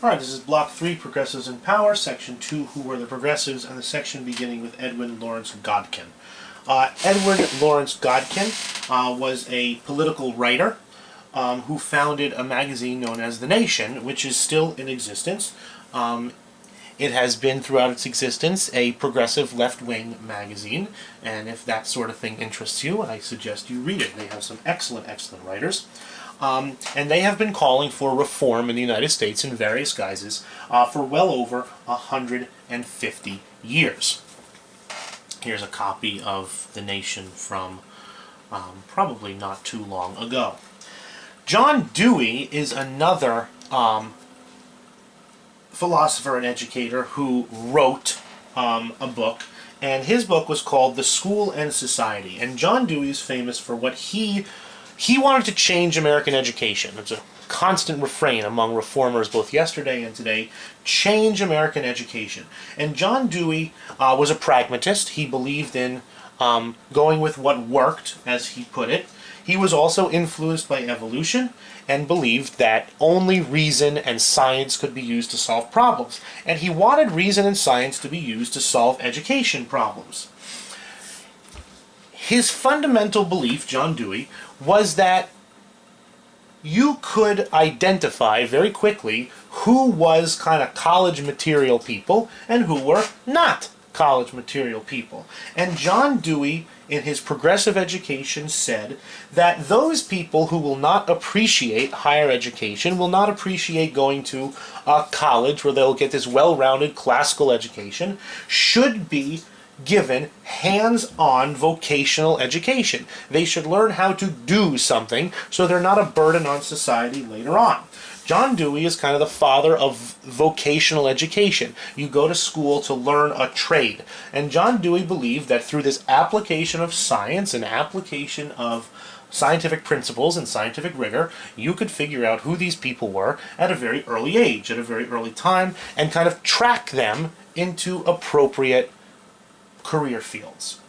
Alright, this is Block 3, Progressives in Power, Section 2, Who Were the Progressives, and the section beginning with Edwin Lawrence Godkin. Edwin Lawrence Godkin was a political writer who founded a magazine known as The Nation, which is still in existence. It has been throughout its existence a progressive left-wing magazine, and if that sort of thing interests you, I suggest you read it. They have some excellent writers. And they have been calling for reform in the United States in various guises for well over 150 years. Here's a copy of The Nation from probably not too long ago. John Dewey is another philosopher and educator who wrote a book, and his book was called The School and Society. And John Dewey is famous for what he wanted to change American education. It's a constant refrain among reformers both yesterday and today: change American education. And John Dewey was a pragmatist. He believed in going with what worked, as he put it. He was also influenced by evolution and believed that only reason and science could be used to solve problems. And he wanted reason and science to be used to solve education problems. His fundamental belief, John Dewey, was that you could identify very quickly who was kind of college material people and who were not college material people. And John Dewey, in his progressive education, said that those people who will not appreciate higher education, will not appreciate going to a college where they'll get this well-rounded classical education, should be given hands-on vocational education. They should learn how to do something so they're not a burden on society later on. John Dewey is kind of the father of vocational education. You go to school to learn a trade. And John Dewey believed that through this application of science and application of scientific principles and scientific rigor, you could figure out who these people were at a very early age, at a very early time, and kind of track them into appropriate career fields.